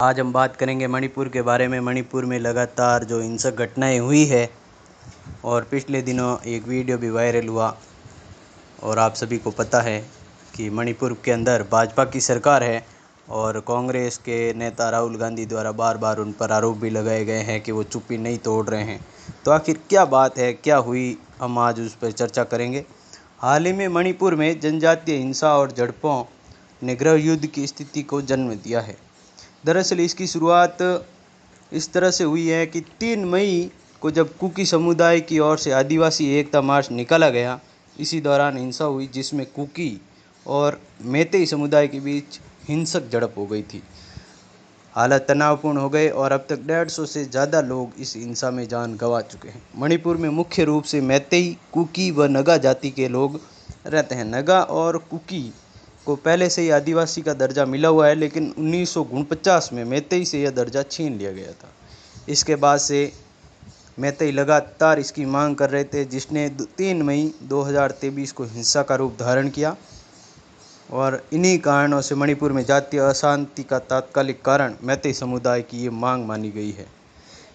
आज हम बात करेंगे मणिपुर के बारे में। मणिपुर में लगातार जो हिंसक घटनाएं हुई है और पिछले दिनों एक वीडियो भी वायरल हुआ और आप सभी को पता है कि मणिपुर के अंदर भाजपा की सरकार है और कांग्रेस के नेता राहुल गांधी द्वारा बार बार उन पर आरोप भी लगाए गए हैं कि वो चुप्पी नहीं तोड़ रहे हैं। तो आखिर क्या बात है, क्या हुई, हम आज उस पर चर्चा करेंगे। हाल ही में मणिपुर में जनजातीय हिंसा और झड़पों ने गृह युद्ध की स्थिति को जन्म दिया है। दरअसल इसकी शुरुआत इस तरह से हुई है कि 3 मई को जब कुकी समुदाय की ओर से आदिवासी एकता मार्च निकाला गया, इसी दौरान हिंसा हुई जिसमें कुकी और मैतेई समुदाय के बीच हिंसक झड़प हो गई थी। हालात तनावपूर्ण हो गए और अब तक 150 से ज़्यादा लोग इस हिंसा में जान गंवा चुके हैं। मणिपुर में मुख्य रूप से मैतेई, कुकी व नगा जाति के लोग रहते हैं। नगा और कुकी को पहले से ही आदिवासी का दर्जा मिला हुआ है, लेकिन 1949 में मैतेई से यह दर्जा छीन लिया गया था। इसके बाद से मैतेई लगातार इसकी मांग कर रहे थे, जिसने 3 मई 2023 को हिंसा का रूप धारण किया और इन्हीं कारणों से मणिपुर में जातीय अशांति का तात्कालिक कारण मैतेई समुदाय की ये मांग मानी गई है।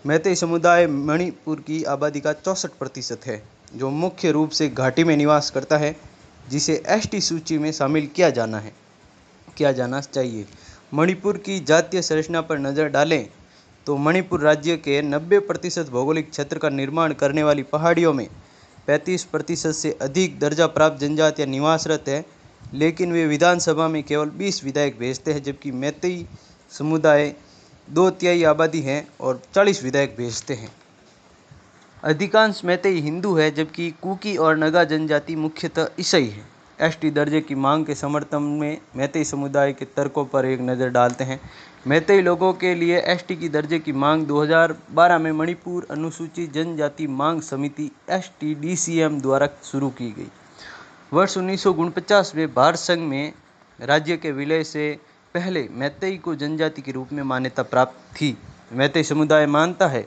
मैतेई समुदाय मणिपुर की आबादी का 64% है, जो मुख्य रूप से घाटी में निवास करता है, जिसे एसटी सूची में शामिल किया जाना चाहिए। मणिपुर की जातीय संरचना पर नज़र डालें तो मणिपुर राज्य के 90% भौगोलिक क्षेत्र का निर्माण करने वाली पहाड़ियों में 35% से अधिक दर्जा प्राप्त जनजातियाँ निवासरत है, लेकिन वे विधानसभा में केवल 20 विधायक भेजते हैं, जबकि मैतेई समुदाय 2/3 आबादी है और 40 विधायक भेजते हैं। अधिकांश मैतेई हिंदू है, जबकि कुकी और नगा जनजाति मुख्यतः ईसाई है। एसटी दर्जे की मांग के समर्थन में मैतेई समुदाय के तर्कों पर एक नज़र डालते हैं। मैतेई लोगों के लिए एसटी की दर्जे की मांग 2012 में मणिपुर अनुसूचित जनजाति मांग समिति STDCM द्वारा शुरू की गई। वर्ष 1949 में भारत संघ में राज्य के विलय से पहले मैतेई को जनजाति के रूप में मान्यता प्राप्त थी। मैतेई समुदाय मानता है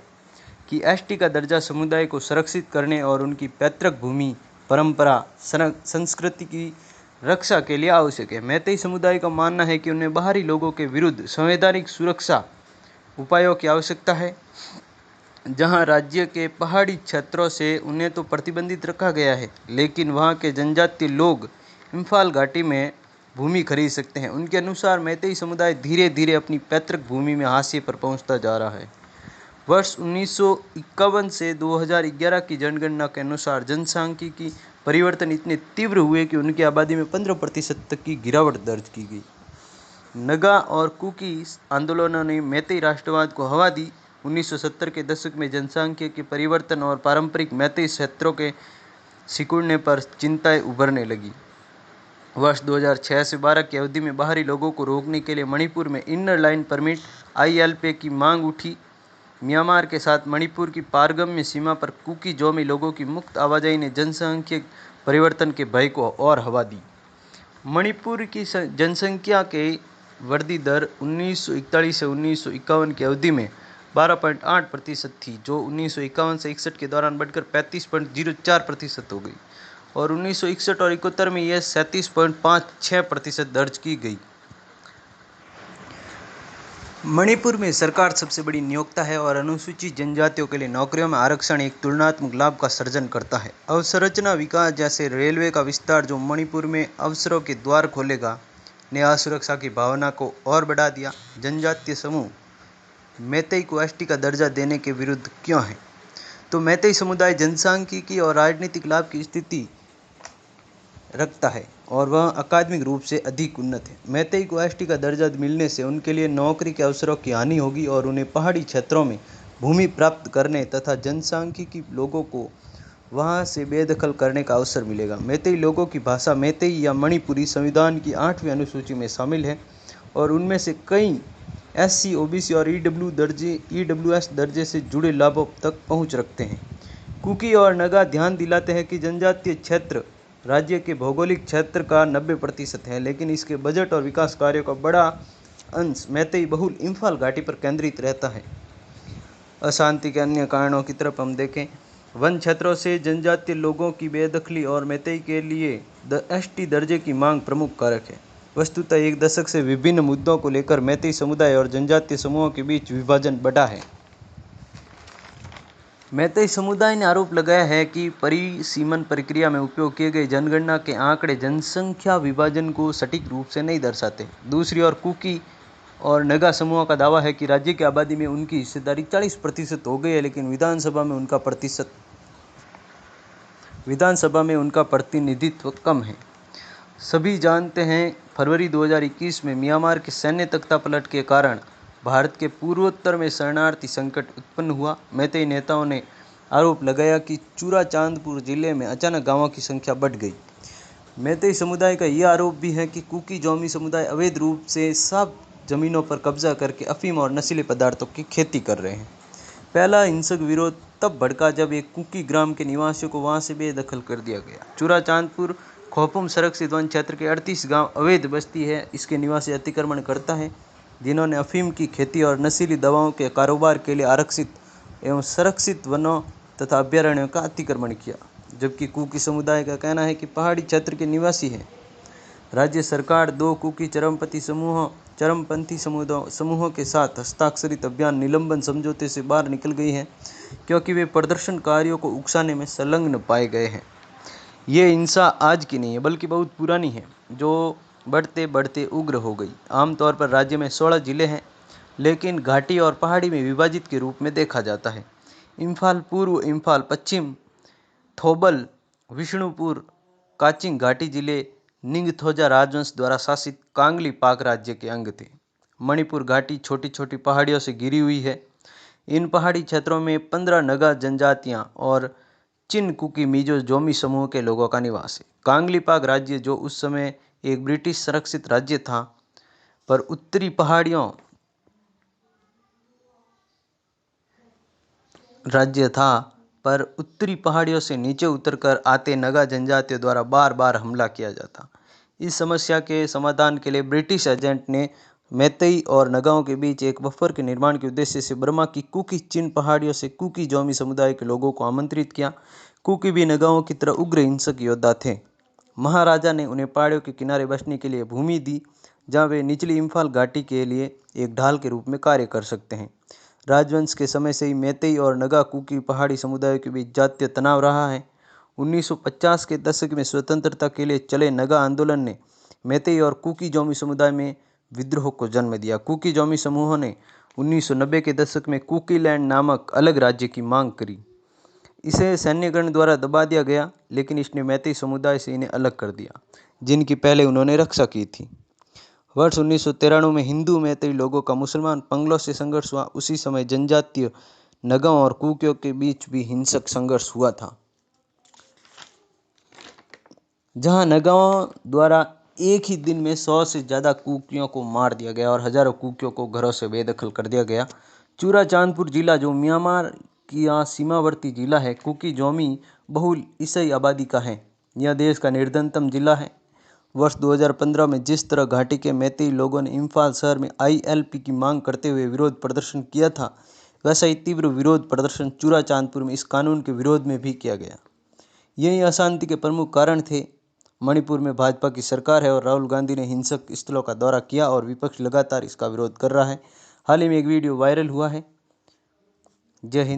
कि एसटी का दर्जा समुदाय को संरक्षित करने और उनकी पैतृक भूमि, परंपरा, संस्कृति की रक्षा के लिए आवश्यक है। मैतेई समुदाय का मानना है कि उन्हें बाहरी लोगों के विरुद्ध संवैधानिक सुरक्षा उपायों की आवश्यकता है। जहां राज्य के पहाड़ी क्षेत्रों से उन्हें तो प्रतिबंधित रखा गया है, लेकिन वहां के जनजातीय लोग इम्फाल घाटी में भूमि खरीद सकते हैं। उनके अनुसार मैतेई समुदाय धीरे धीरे अपनी पैतृक भूमि में हाशिए पर पहुंचता जा रहा है। वर्ष 1951 से 2011 की जनगणना के अनुसार जनसांख्यिकी परिवर्तन इतने तीव्र हुए कि उनकी आबादी में 15% तक की गिरावट दर्ज की गई। नगा और कुकी आंदोलनों ने मैतेई राष्ट्रवाद को हवा दी। 1970 के दशक में जनसांख्यिकी परिवर्तन और पारंपरिक मैतेई क्षेत्रों के सिकुड़ने पर चिंताएं उभरने लगी। वर्ष 2006 से 12 की अवधि में बाहरी लोगों को रोकने के लिए मणिपुर में इनर लाइन परमिट ILP की मांग उठी। म्यांमार के साथ मणिपुर की पारगम्य सीमा पर कुकी जोमी लोगों की मुक्त आवाजाही ने जनसांख्यिक परिवर्तन के भय को और हवा दी। मणिपुर की जनसंख्या के वृद्धि दर 1941 से 1951 की अवधि में 12.8% थी, जो 1951 से 61 के दौरान बढ़कर 35.04% हो गई और 1961 और 71 में यह 37.56% दर्ज की गई। मणिपुर में सरकार सबसे बड़ी नियोक्ता है और अनुसूचित जनजातियों के लिए नौकरियों में आरक्षण एक तुलनात्मक लाभ का सृजन करता है। अवसंरचना विकास जैसे रेलवे का विस्तार, जो मणिपुर में अवसरों के द्वार खोलेगा, ने असुरक्षा की भावना को और बढ़ा दिया। जनजातीय समूह मैतेई को एसटी का दर्जा देने के विरुद्ध क्यों है? तो मैतेई समुदाय जनसांख्यिकी और राजनीतिक लाभ की स्थिति रखता है और वह अकादमिक रूप से अधिक उन्नत है। मैतेई को एसटी का दर्जा मिलने से उनके लिए नौकरी के अवसरों की हानि होगी और उन्हें पहाड़ी क्षेत्रों में भूमि प्राप्त करने तथा जनसांख्यिकी लोगों को वहां से बेदखल करने का अवसर मिलेगा। मैतेई लोगों की भाषा मैतेई या मणिपुरी संविधान की 8वीं अनुसूची में शामिल है और उनमें से कई SC, OBC और EWS दर्जे से जुड़े लाभों तक पहुँच रखते हैं। कुकी और नगा ध्यान दिलाते हैं कि जनजातीय क्षेत्र राज्य के भौगोलिक क्षेत्र का 90% है, लेकिन इसके बजट और विकास कार्यों का बड़ा अंश मैतेई बहुल इम्फाल घाटी पर केंद्रित रहता है। अशांति के अन्य कारणों की तरफ हम देखें, वन क्षेत्रों से जनजातीय लोगों की बेदखली और मैतेई के लिए ST दर्जे की मांग प्रमुख कारक है। वस्तुतः एक दशक से विभिन्न मुद्दों को लेकर मैतेई समुदाय और जनजातीय समूहों के बीच विभाजन बढ़ा है। मैतेई समुदाय ने आरोप लगाया है कि परिसीमन प्रक्रिया में उपयोग किए गए जनगणना के आंकड़े जनसंख्या विभाजन को सटीक रूप से नहीं दर्शाते। दूसरी ओर कुकी और नगा समूहों का दावा है कि राज्य की आबादी में उनकी हिस्सेदारी 40% हो गई है, लेकिन विधानसभा में उनका प्रतिनिधित्व कम है। सभी जानते हैं, फरवरी 2021 में म्यांमार के सैन्य तख्तापलट के कारण भारत के पूर्वोत्तर में शरणार्थी संकट उत्पन्न हुआ। मैतेई नेताओं ने आरोप लगाया कि चुराचांदपुर जिले में अचानक गांवों की संख्या बढ़ गई। मैतेई समुदाय का यह आरोप भी है कि कुकी जोमी समुदाय अवैध रूप से सब जमीनों पर कब्जा करके अफीम और नशीले पदार्थों की खेती कर रहे हैं। पहला हिंसक विरोध तब भड़का जब एक कुकी ग्राम के निवासियों को वहां से बेदखल कर दिया गया। चुराचांदपुर खोपुम संरक्षित वन क्षेत्र के 38 गांव अवैध बस्ती है। इसके निवासी अतिक्रमण करता है, जिन्होंने अफीम की खेती और नशीली दवाओं के कारोबार के लिए आरक्षित एवं संरक्षित वनों तथा अभ्यारण्यों का अतिक्रमण किया। जबकि कुकी समुदाय का कहना है कि पहाड़ी क्षेत्र के निवासी हैं। राज्य सरकार 2 कुकी चरमपंथी समूहों के साथ हस्ताक्षरित अभियान निलंबन समझौते से बाहर निकल गई है, क्योंकि वे प्रदर्शनकारियों को उकसाने में संलग्न पाए गए हैं। ये हिंसा आज की नहीं है, बल्कि बहुत पुरानी है, जो बढ़ते बढ़ते उग्र हो गई। आमतौर पर राज्य में 16 जिले हैं, लेकिन घाटी और पहाड़ी में विभाजित के रूप में देखा जाता है। इम्फाल पूर्व, इम्फाल पश्चिम, थोबल, विष्णुपुर, काचिंग घाटी जिले निंगथौजा राजवंश द्वारा शासित कांगली पाक राज्य के अंग थे। मणिपुर घाटी छोटी छोटी पहाड़ियों से घिरी हुई है। इन पहाड़ी क्षेत्रों में 15 नगा जनजातियां और चिन कुकी मिजो जोमी समूह के लोगों का निवास है। कांगली पाक राज्य, जो उस समय एक ब्रिटिश संरक्षित राज्य था, पर उत्तरी पहाड़ियों से नीचे उतरकर आते नगा जनजातियों द्वारा बार बार हमला किया जाता। इस समस्या के समाधान के लिए ब्रिटिश एजेंट ने मैतेई और नगाओं के बीच एक बफर के निर्माण के उद्देश्य से बर्मा की कुकी चिन पहाड़ियों से कुकी जोमी समुदाय के लोगों को आमंत्रित किया। कुकी भी नगाओं की तरह उग्र हिंसक योद्धा थे। महाराजा ने उन्हें पहाड़ियों के किनारे बसने के लिए भूमि दी, जहां वे निचली इम्फाल घाटी के लिए एक ढाल के रूप में कार्य कर सकते हैं। राजवंश के समय से ही मैतेई और नगा कुकी पहाड़ी समुदायों के बीच जातीय तनाव रहा है। 1950 के दशक में स्वतंत्रता के लिए चले नगा आंदोलन ने मैतेई और कुकी जोमी समुदाय में विद्रोह को जन्म दिया। कुकी जोमी समूहों ने 1990 के दशक में कुकीलैंड नामक अलग राज्य की मांग करी। इसे सैन्यगण द्वारा दबा दिया गया, लेकिन इसने मैतेई समुदाय से इन्हें अलग कर दिया, जिनकी पहले उन्होंने रक्षा की थी। वर्ष 1993 में हिंदू मैतेई लोगों का मुसलमान पंगलों से संघर्ष हुआ। उसी समय जनजातीय नगाओं और कुकियों के बीच भी हिंसक संघर्ष हुआ था, जहां नगाओं द्वारा एक ही दिन में 100 से ज़्यादा कुकियों को मार दिया गया और हजारों कुकियों को घरों से बेदखल कर दिया गया। चुराचांदपुर जिला, जो म्यांमार की सीमावर्ती जिला है, कुकी जोमी बहुल ईसाई आबादी का है। यह देश का निर्धनतम जिला है। वर्ष 2015 में जिस तरह घाटी के मैतेई लोगों ने इम्फाल शहर में ILP की मांग करते हुए विरोध प्रदर्शन किया था, वैसा ही तीव्र विरोध प्रदर्शन चुराचांदपुर में इस कानून के विरोध में भी किया गया। यही अशांति के प्रमुख कारण थे। मणिपुर में भाजपा की सरकार है और राहुल गांधी ने हिंसक स्थलों का दौरा किया और विपक्ष लगातार इसका विरोध कर रहा है। हाल ही में एक वीडियो वायरल हुआ है। जय हिंद।